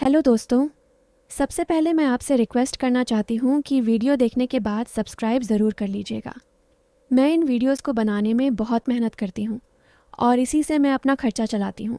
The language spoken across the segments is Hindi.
हेलो दोस्तों। सबसे पहले मैं आपसे रिक्वेस्ट करना चाहती हूँ कि वीडियो देखने के बाद सब्सक्राइब ज़रूर कर लीजिएगा। मैं इन वीडियोस को बनाने में बहुत मेहनत करती हूँ और इसी से मैं अपना खर्चा चलाती हूँ।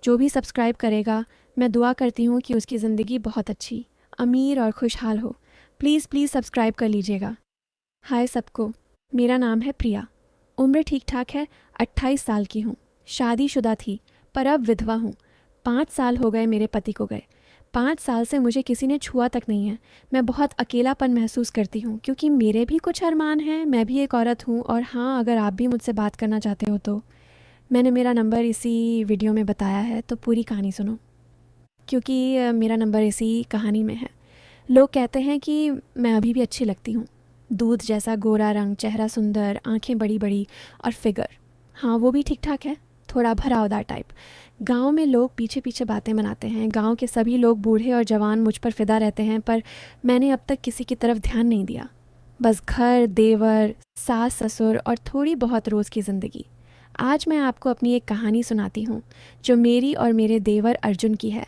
जो भी सब्सक्राइब करेगा, मैं दुआ करती हूँ कि उसकी ज़िंदगी बहुत अच्छी, अमीर और खुशहाल हो। प्लीज़ प्लीज़ सब्सक्राइब कर लीजिएगा। हाय सबको, मेरा नाम है प्रिया। उम्र ठीक ठाक है, 28 साल की हूँ। शादीशुदा थी पर अब विधवा हूँ। 5 साल हो गए मेरे पति को गए। 5 साल से मुझे किसी ने छुआ तक नहीं है। मैं बहुत अकेलापन महसूस करती हूँ क्योंकि मेरे भी कुछ अरमान हैं। मैं भी एक औरत हूँ और हाँ, अगर आप भी मुझसे बात करना चाहते हो तो मैंने मेरा नंबर इसी वीडियो में बताया है, तो पूरी कहानी सुनो क्योंकि मेरा नंबर इसी कहानी में है। लोग कहते हैं कि मैं अभी भी अच्छी लगती हूँ। दूध जैसा गोरा रंग, चेहरा सुंदर, आंखें बड़ी बड़ी और फिगर, हाँ वो भी ठीक ठाक है, थोड़ा भरावदार टाइप। गांव में लोग पीछे पीछे बातें बनाते हैं। गांव के सभी लोग, बूढ़े और जवान, मुझ पर फिदा रहते हैं, पर मैंने अब तक किसी की तरफ ध्यान नहीं दिया। बस घर, देवर, सास ससुर और थोड़ी बहुत रोज़ की ज़िंदगी। आज मैं आपको अपनी एक कहानी सुनाती हूँ जो मेरी और मेरे देवर अर्जुन की है।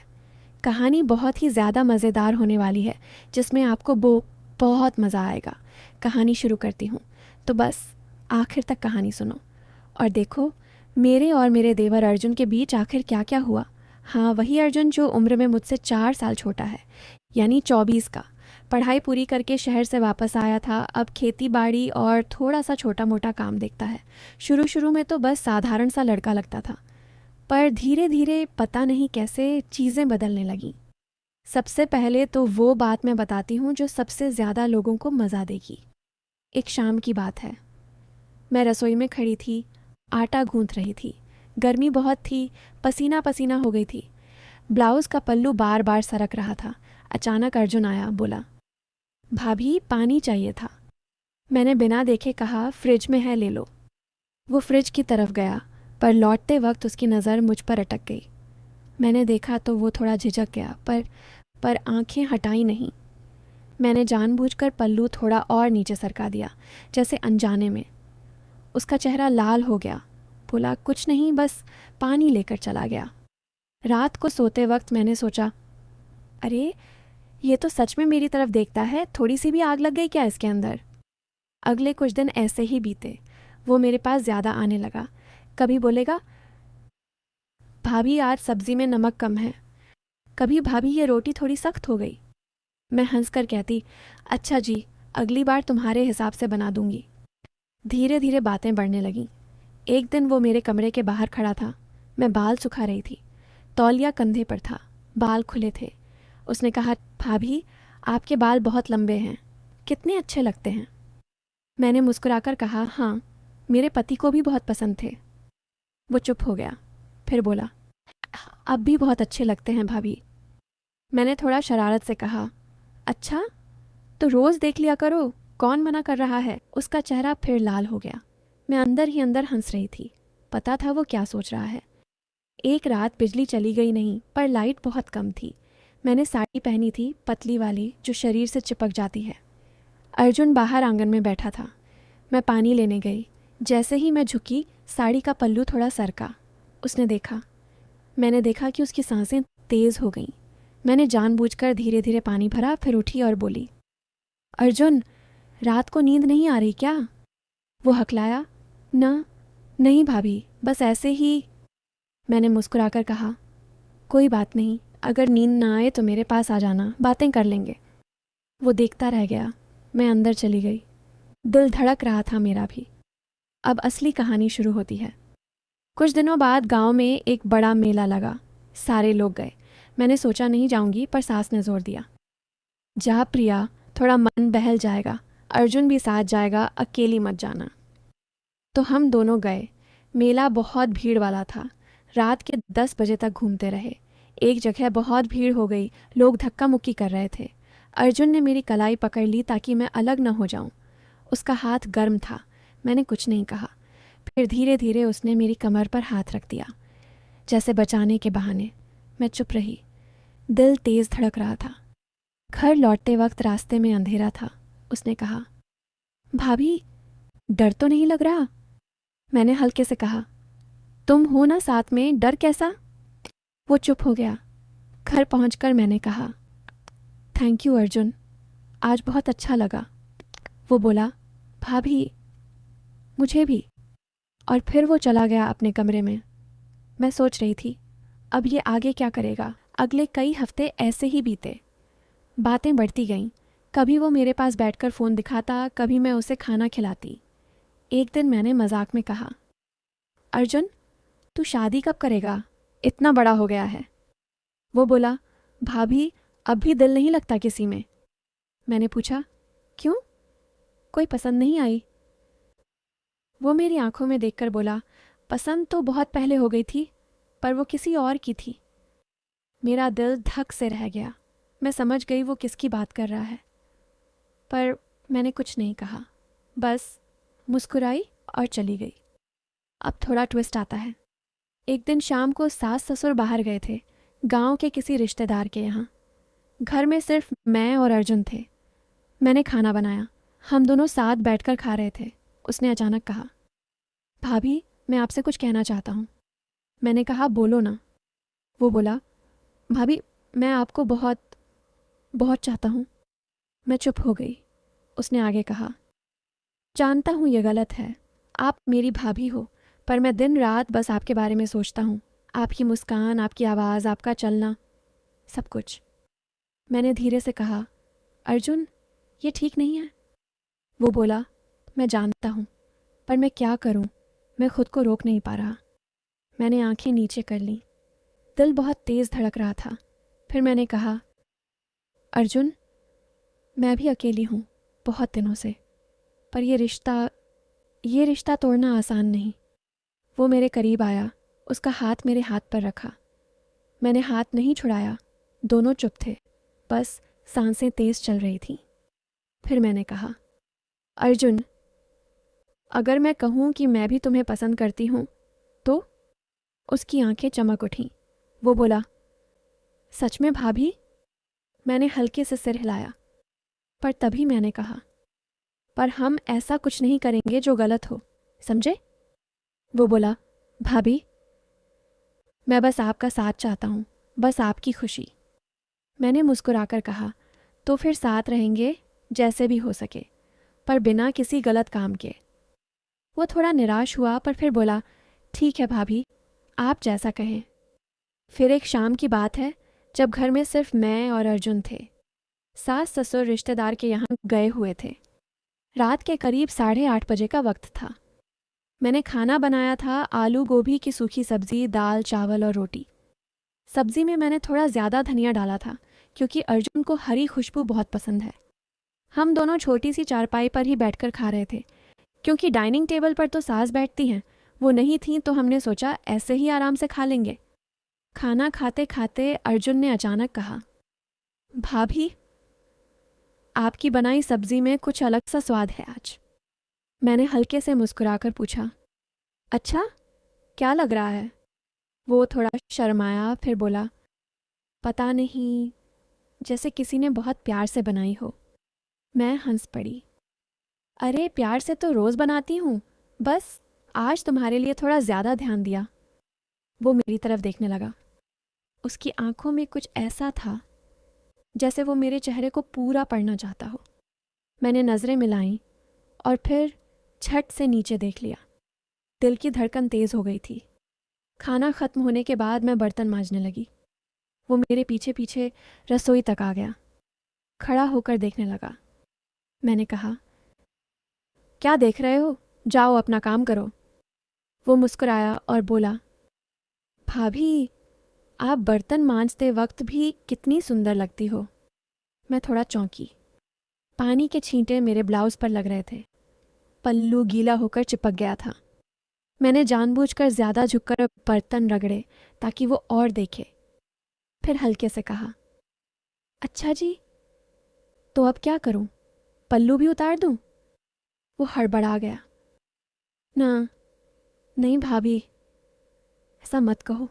कहानी बहुत ही ज़्यादा मज़ेदार होने वाली है जिसमें आपको बहुत मज़ा आएगा। कहानी शुरू करती हूँ, तो बस आखिर तक कहानी सुनो और देखो मेरे और मेरे देवर अर्जुन के बीच आखिर क्या क्या हुआ। हाँ, वही अर्जुन जो उम्र में मुझसे 4 साल छोटा है, यानी 24 का। पढ़ाई पूरी करके शहर से वापस आया था। अब खेती बाड़ी और थोड़ा सा छोटा मोटा काम देखता है। शुरू शुरू में तो बस साधारण सा लड़का लगता था, पर धीरे धीरे पता नहीं कैसे चीज़ें बदलने लगीं। सबसे पहले तो वो बात मैं बताती हूँ जो सबसे ज़्यादा लोगों को मज़ा देगी। एक शाम की बात है। मैं रसोई में खड़ी थी, आटा गूंथ रही थी। गर्मी बहुत थी, पसीना पसीना हो गई थी। ब्लाउज़ का पल्लू बार बार सरक रहा था। अचानक अर्जुन आया, बोला, भाभी पानी चाहिए था। मैंने बिना देखे कहा, फ्रिज में है, ले लो। वो फ्रिज की तरफ गया, पर लौटते वक्त उसकी नज़र मुझ पर अटक गई। मैंने देखा तो वो थोड़ा झिझक गया, पर आंखें हटाई नहीं। मैंने जानबूझकर पल्लू थोड़ा और नीचे सरका दिया, जैसे अनजाने में। उसका चेहरा लाल हो गया। बोला, कुछ नहीं, बस पानी लेकर चला गया। रात को सोते वक्त मैंने सोचा, अरे ये तो सच में मेरी तरफ देखता है, थोड़ी सी भी आग लग गई क्या इसके अंदर। अगले कुछ दिन ऐसे ही बीते। वो मेरे पास ज़्यादा आने लगा। कभी बोलेगा, भाभी आज सब्जी में नमक कम है। कभी, भाभी ये रोटी थोड़ी सख्त हो गई। मैं हंसकर कहती, अच्छा जी, अगली बार तुम्हारे हिसाब से बना दूंगी। धीरे धीरे बातें बढ़ने लगीं। एक दिन वो मेरे कमरे के बाहर खड़ा था। मैं बाल सुखा रही थी। तौलिया कंधे पर था, बाल खुले थे। उसने कहा, भाभी आपके बाल बहुत लंबे हैं, कितने अच्छे लगते हैं। मैंने मुस्कुराकर कहा, हाँ, मेरे पति को भी बहुत पसंद थे। वो चुप हो गया, फिर बोला, अब भी बहुत अच्छे लगते हैं भाभी। मैंने थोड़ा शरारत से कहा, अच्छा तो रोज़ देख लिया करो, कौन मना कर रहा है। उसका चेहरा फिर लाल हो गया। मैं अंदर ही अंदर हंस रही थी। पता था वो क्या सोच रहा है। एक रात बिजली चली गई नहीं, पर लाइट बहुत कम थी। मैंने साड़ी पहनी थी, पतली वाली, जो शरीर से चिपक जाती है। अर्जुन बाहर आंगन में बैठा था। मैं पानी लेने गई। जैसे ही मैं झुकी, साड़ी का पल्लू थोड़ा सरका। उसने देखा। मैंने देखा कि उसकी सांसें तेज़ हो गईं। मैंने जानबूझकर धीरे धीरे पानी भरा, फिर उठी और बोली, अर्जुन रात को नींद नहीं आ रही क्या। वो हकलाया, ना, नहीं भाभी, बस ऐसे ही। मैंने मुस्कुराकर कहा, कोई बात नहीं, अगर नींद ना आए तो मेरे पास आ जाना, बातें कर लेंगे। वो देखता रह गया। मैं अंदर चली गई। दिल धड़क रहा था मेरा भी। अब असली कहानी शुरू होती है। कुछ दिनों बाद गांव में एक बड़ा मेला लगा। सारे लोग गए। मैंने सोचा नहीं जाऊंगी, पर सास ने जोर दिया, जा प्रिया, थोड़ा मन बहल जाएगा, अर्जुन भी साथ जाएगा, अकेली मत जाना। तो हम दोनों गए। मेला बहुत भीड़ वाला था। रात के 10 बजे तक घूमते रहे। एक जगह बहुत भीड़ हो गई, लोग धक्का मुक्की कर रहे थे। अर्जुन ने मेरी कलाई पकड़ ली ताकि मैं अलग न हो जाऊं। उसका हाथ गर्म था। मैंने कुछ नहीं कहा। फिर धीरे धीरे उसने मेरी कमर पर हाथ रख दिया, जैसे बचाने के बहाने। मैं चुप रही। दिल तेज धड़क रहा था। घर लौटते वक्त रास्ते में अंधेरा था। उसने कहा, भाभी डर तो नहीं लग रहा। मैंने हल्के से कहा, तुम हो ना साथ में, डर कैसा। वो चुप हो गया। घर पहुंचकर मैंने कहा, थैंक यू अर्जुन, आज बहुत अच्छा लगा। वो बोला, भाभी मुझे भी। और फिर वो चला गया अपने कमरे में। मैं सोच रही थी, अब ये आगे क्या करेगा। अगले कई हफ्ते ऐसे ही बीते। बातें बढ़ती गईं। कभी वो मेरे पास बैठकर फ़ोन दिखाता, कभी मैं उसे खाना खिलाती। एक दिन मैंने मजाक में कहा, अर्जुन तू शादी कब करेगा, इतना बड़ा हो गया है। वो बोला, भाभी अब भी दिल नहीं लगता किसी में। मैंने पूछा, क्यों, कोई पसंद नहीं आई? वो मेरी आंखों में देखकर बोला, पसंद तो बहुत पहले हो गई थी, पर वो किसी और की थी। मेरा दिल धक से रह गया। मैं समझ गई वो किसकी बात कर रहा है, पर मैंने कुछ नहीं कहा, बस मुस्कुराई और चली गई। अब थोड़ा ट्विस्ट आता है। एक दिन शाम को सास ससुर बाहर गए थे, गांव के किसी रिश्तेदार के यहाँ। घर में सिर्फ मैं और अर्जुन थे। मैंने खाना बनाया, हम दोनों साथ बैठकर खा रहे थे। उसने अचानक कहा, भाभी मैं आपसे कुछ कहना चाहता हूँ। मैंने कहा, बोलो ना। वो बोला, भाभी मैं आपको बहुत बहुत चाहता हूँ। मैं चुप हो गई। उसने आगे कहा, जानता हूँ ये गलत है, आप मेरी भाभी हो, पर मैं दिन रात बस आपके बारे में सोचता हूँ। आपकी मुस्कान, आपकी आवाज़, आपका चलना, सब कुछ। मैंने धीरे से कहा, अर्जुन ये ठीक नहीं है। वो बोला, मैं जानता हूँ, पर मैं क्या करूँ, मैं खुद को रोक नहीं पा रहा। मैंने आंखें नीचे कर लीं। दिल बहुत तेज़ धड़क रहा था। फिर मैंने कहा, अर्जुन मैं भी अकेली हूँ बहुत दिनों से, पर ये रिश्ता तोड़ना आसान नहीं। वो मेरे करीब आया, उसका हाथ मेरे हाथ पर रखा। मैंने हाथ नहीं छुड़ाया, दोनों चुप थे, बस सांसें तेज़ चल रही थीं। फिर मैंने कहा, अर्जुन अगर मैं कहूँ कि मैं भी तुम्हें पसंद करती हूँ तो? उसकी आंखें चमक उठीं। वो बोला, सच में भाभी? मैंने हल्के से सिर हिलाया, पर तभी मैंने कहा, पर हम ऐसा कुछ नहीं करेंगे जो गलत हो, समझे? वो बोला, भाभी मैं बस आपका साथ चाहता हूँ, बस आपकी खुशी। मैंने मुस्कुराकर कहा, तो फिर साथ रहेंगे जैसे भी हो सके, पर बिना किसी गलत काम के। वो थोड़ा निराश हुआ, पर फिर बोला, ठीक है भाभी, आप जैसा कहें। फिर एक शाम की बात है, जब घर में सिर्फ मैं और अर्जुन थे। सास ससुर रिश्तेदार के यहाँ गए हुए थे। रात के करीब 8:30 बजे का वक्त था। मैंने खाना बनाया था, आलू गोभी की सूखी सब्जी, दाल चावल और रोटी। सब्जी में मैंने थोड़ा ज़्यादा धनिया डाला था, क्योंकि अर्जुन को हरी खुशबू बहुत पसंद है। हम दोनों छोटी सी चारपाई पर ही बैठकर खा रहे थे, क्योंकि डाइनिंग टेबल पर तो सास बैठती हैं, वो नहीं थी, तो हमने सोचा ऐसे ही आराम से खा लेंगे। खाना खाते खाते अर्जुन ने अचानक कहा, भाभी आपकी बनाई सब्जी में कुछ अलग सा स्वाद है आज। मैंने हल्के से मुस्कुराकर पूछा, अच्छा क्या लग रहा है? वो थोड़ा शर्माया, फिर बोला, पता नहीं, जैसे किसी ने बहुत प्यार से बनाई हो। मैं हंस पड़ी। अरे प्यार से तो रोज़ बनाती हूँ, बस आज तुम्हारे लिए थोड़ा ज़्यादा ध्यान दिया। वो मेरी तरफ देखने लगा। उसकी आंखों में कुछ ऐसा था जैसे वो मेरे चेहरे को पूरा पढ़ना चाहता हो। मैंने नज़रें मिलाईं और फिर झट से नीचे देख लिया। दिल की धड़कन तेज़ हो गई थी। खाना ख़त्म होने के बाद मैं बर्तन मांजने लगी। वो मेरे पीछे पीछे रसोई तक आ गया। खड़ा होकर देखने लगा। मैंने कहा, क्या देख रहे हो, जाओ अपना काम करो। वो मुस्कुराया और बोला, भाभी आप बर्तन मांजते वक्त भी कितनी सुंदर लगती हो। मैं थोड़ा चौंकी। पानी के छींटे मेरे ब्लाउज़ पर लग रहे थे। पल्लू गीला होकर चिपक गया था। मैंने जानबूझकर ज़्यादा झुककर बर्तन रगड़े ताकि वो और देखे। फिर हल्के से कहा, अच्छा जी, तो अब क्या करूं, पल्लू भी उतार दूं? वो हड़बड़ा गया। ना, नहीं भाभी, ऐसा मत कहो।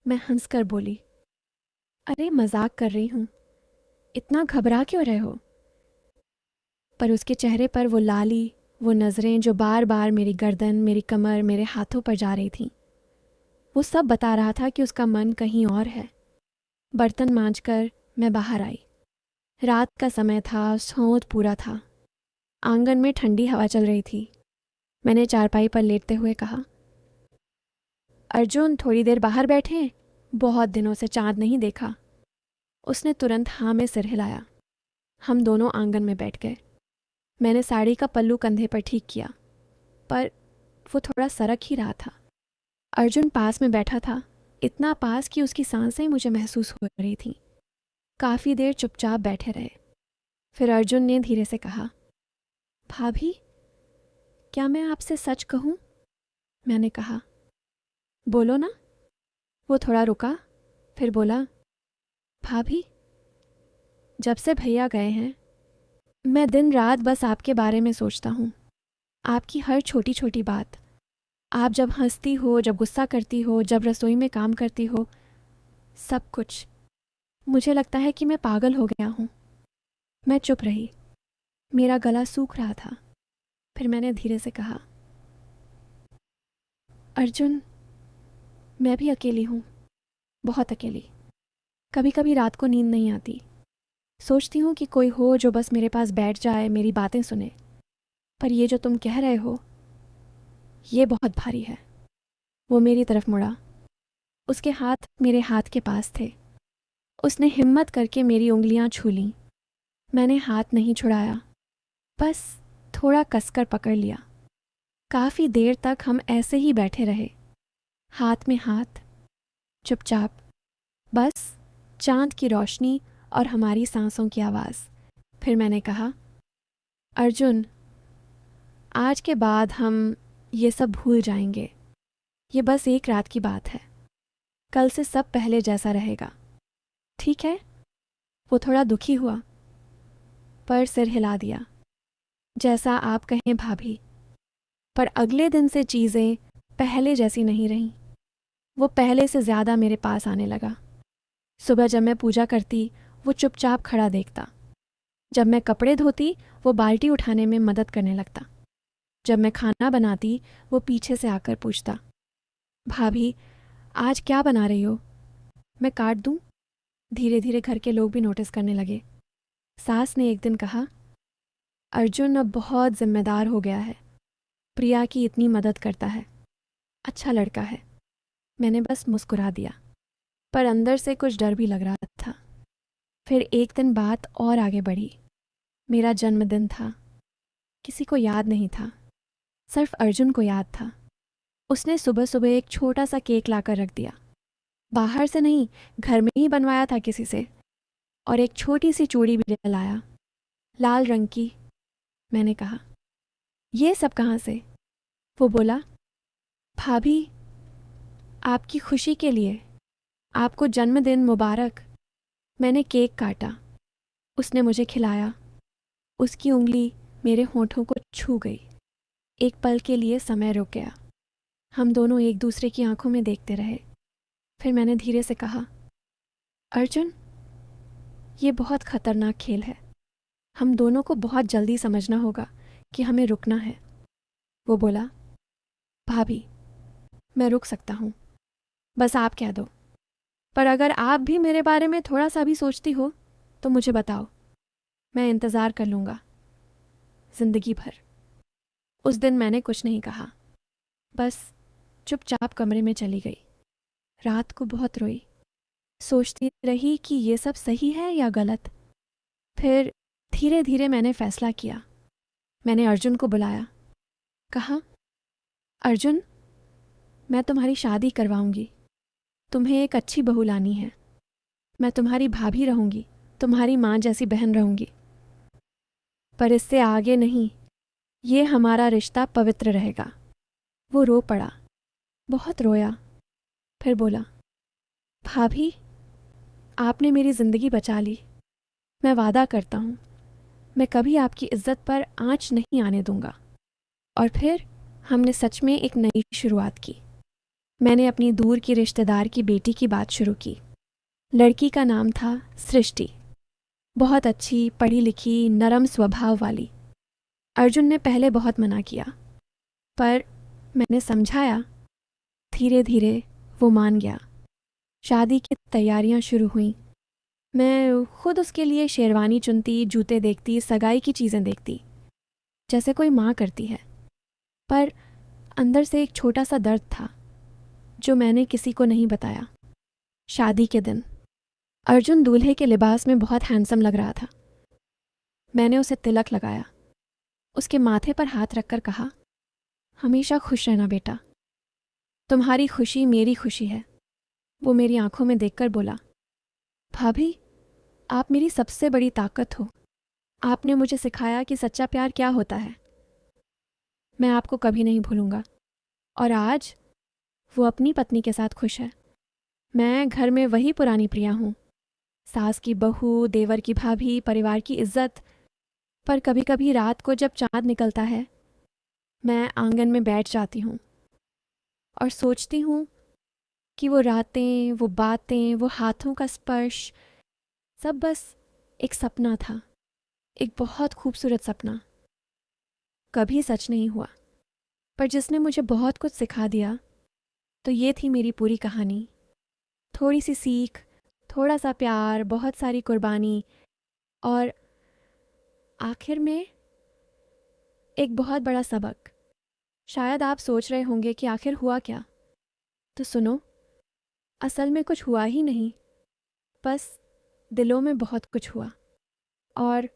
मैं हंसकर बोली, अरे मजाक कर रही हूँ, इतना घबरा क्यों रहे हो? पर उसके चेहरे पर वो लाली, वो नज़रें जो बार बार मेरी गर्दन, मेरी कमर, मेरे हाथों पर जा रही थीं, वो सब बता रहा था कि उसका मन कहीं और है। बर्तन मांजकर मैं बाहर आई। रात का समय था, सोंध पूरा था। आंगन में ठंडी हवा चल रही थी। मैंने चारपाई पर लेटते हुए कहा, अर्जुन थोड़ी देर बाहर बैठे, बहुत दिनों से चांद नहीं देखा। उसने तुरंत हाँ में सिर हिलाया। हम दोनों आंगन में बैठ गए। मैंने साड़ी का पल्लू कंधे पर ठीक किया, पर वो थोड़ा सरक ही रहा था। अर्जुन पास में बैठा था, इतना पास कि उसकी सांसें मुझे महसूस हो रही थीं। काफ़ी देर चुपचाप बैठे रहे। फिर अर्जुन ने धीरे से कहा, भाभी, क्या मैं आपसे सच कहूँ? मैंने कहा, बोलो ना। वो थोड़ा रुका, फिर बोला, भाभी, जब से भैया गए हैं मैं दिन रात बस आपके बारे में सोचता हूँ। आपकी हर छोटी छोटी बात, आप जब हंसती हो, जब गुस्सा करती हो, जब रसोई में काम करती हो, सब कुछ। मुझे लगता है कि मैं पागल हो गया हूँ। मैं चुप रही। मेरा गला सूख रहा था। फिर मैंने धीरे से कहा, अर्जुन, मैं भी अकेली हूँ, बहुत अकेली। कभी कभी रात को नींद नहीं आती। सोचती हूँ कि कोई हो जो बस मेरे पास बैठ जाए, मेरी बातें सुने। पर ये जो तुम कह रहे हो, ये बहुत भारी है। वो मेरी तरफ मुड़ा। उसके हाथ मेरे हाथ के पास थे। उसने हिम्मत करके मेरी उंगलियां छू लीं। मैंने हाथ नहीं छुड़ाया, बस थोड़ा कसकर पकड़ लिया। काफ़ी देर तक हम ऐसे ही बैठे रहे, हाथ में हाथ, चुपचाप, बस चांद की रोशनी और हमारी सांसों की आवाज़। फिर मैंने कहा, अर्जुन, आज के बाद हम ये सब भूल जाएंगे। ये बस एक रात की बात है। कल से सब पहले जैसा रहेगा, ठीक है? वो थोड़ा दुखी हुआ, पर सिर हिला दिया। जैसा आप कहें भाभी। पर अगले दिन से चीज़ें पहले जैसी नहीं रहीं। वो पहले से ज़्यादा मेरे पास आने लगा। सुबह जब मैं पूजा करती, वो चुपचाप खड़ा देखता। जब मैं कपड़े धोती, वो बाल्टी उठाने में मदद करने लगता। जब मैं खाना बनाती, वो पीछे से आकर पूछता, भाभी, आज क्या बना रही हो? मैं काट दूँ? धीरे धीरे घर के लोग भी नोटिस करने लगे। सास ने एक दिन कहा, अर्जुन अब बहुत जिम्मेदार हो गया है। प्रिया की इतनी मदद करता है। अच्छा लड़का है। मैंने बस मुस्कुरा दिया, पर अंदर से कुछ डर भी लग रहा था। फिर एक दिन बात और आगे बढ़ी। मेरा जन्मदिन था। किसी को याद नहीं था, सिर्फ अर्जुन को याद था। उसने सुबह सुबह एक छोटा सा केक लाकर रख दिया। बाहर से नहीं, घर में ही बनवाया था किसी से। और एक छोटी सी चूड़ी भी लाया, लाल रंग की। मैंने कहा, ये सब कहाँ से? वो बोला, भाभी, आपकी खुशी के लिए, आपको जन्मदिन मुबारक। मैंने केक काटा। उसने मुझे खिलाया। उसकी उंगली मेरे होठों को छू गई। एक पल के लिए समय रुक गया। हम दोनों एक दूसरे की आंखों में देखते रहे। फिर मैंने धीरे से कहा, अर्जुन, ये बहुत खतरनाक खेल है। हम दोनों को बहुत जल्दी समझना होगा कि हमें रुकना है। वो बोला, भाभी, मैं रुक सकता हूँ, बस आप कह दो। पर अगर आप भी मेरे बारे में थोड़ा सा भी सोचती हो तो मुझे बताओ। मैं इंतज़ार कर लूँगा, ज़िंदगी भर। उस दिन मैंने कुछ नहीं कहा, बस चुपचाप कमरे में चली गई। रात को बहुत रोई। सोचती रही कि ये सब सही है या गलत। फिर धीरे धीरे मैंने फैसला किया। मैंने अर्जुन को बुलाया। कहा, अर्जुन, मैं तुम्हारी शादी करवाऊंगी। तुम्हें एक अच्छी बहू लानी है। मैं तुम्हारी भाभी रहूंगी, तुम्हारी माँ जैसी बहन रहूंगी। पर इससे आगे नहीं, ये हमारा रिश्ता पवित्र रहेगा। वो रो पड़ा, बहुत रोया। फिर बोला, भाभी, आपने मेरी ज़िंदगी बचा ली। मैं वादा करता हूँ, मैं कभी आपकी इज्जत पर आँच नहीं आने दूंगा। और फिर हमने सच में एक नई शुरुआत की। मैंने अपनी दूर की रिश्तेदार की बेटी की बात शुरू की। लड़की का नाम था सृष्टि। बहुत अच्छी, पढ़ी लिखी, नरम स्वभाव वाली। अर्जुन ने पहले बहुत मना किया, पर मैंने समझाया। धीरे धीरे वो मान गया। शादी की तैयारियां शुरू हुईं। मैं खुद उसके लिए शेरवानी चुनती, जूते देखती, सगाई की चीज़ें देखती, जैसे कोई माँ करती है। पर अंदर से एक छोटा सा दर्द था जो मैंने किसी को नहीं बताया। शादी के दिन अर्जुन दूल्हे के लिबास में बहुत हैंडसम लग रहा था। मैंने उसे तिलक लगाया, उसके माथे पर हाथ रखकर कहा, हमेशा खुश रहना बेटा, तुम्हारी खुशी मेरी खुशी है। वो मेरी आंखों में देखकर बोला, भाभी, आप मेरी सबसे बड़ी ताकत हो। आपने मुझे सिखाया कि सच्चा प्यार क्या होता है। मैं आपको कभी नहीं भूलूंगा। और आज वो अपनी पत्नी के साथ खुश है। मैं घर में वही पुरानी प्रिया हूँ, सास की बहू, देवर की भाभी, परिवार की इज्जत। पर कभी कभी रात को जब चांद निकलता है, मैं आंगन में बैठ जाती हूँ और सोचती हूँ कि वो रातें, वो बातें, वो हाथों का स्पर्श, सब बस एक सपना था, एक बहुत खूबसूरत सपना। कभी सच नहीं हुआ, पर जिसने मुझे बहुत कुछ सिखा दिया। तो ये थी मेरी पूरी कहानी। थोड़ी सी सीख, थोड़ा सा प्यार, बहुत सारी कुर्बानी, और आखिर में एक बहुत बड़ा सबक। शायद आप सोच रहे होंगे कि आखिर हुआ क्या। तो सुनो, असल में कुछ हुआ ही नहीं, बस दिलों में बहुत कुछ हुआ। और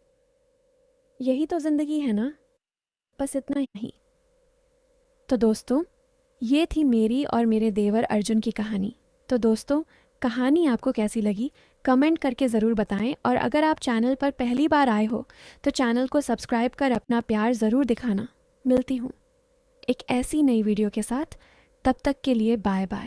यही तो ज़िंदगी है ना, बस इतना ही। तो दोस्तों, ये थी मेरी और मेरे देवर अर्जुन की कहानी। तो दोस्तों, कहानी आपको कैसी लगी कमेंट करके ज़रूर बताएं। और अगर आप चैनल पर पहली बार आए हो तो चैनल को सब्सक्राइब कर अपना प्यार ज़रूर दिखाना। मिलती हूँ एक ऐसी नई वीडियो के साथ। तब तक के लिए बाय बाय।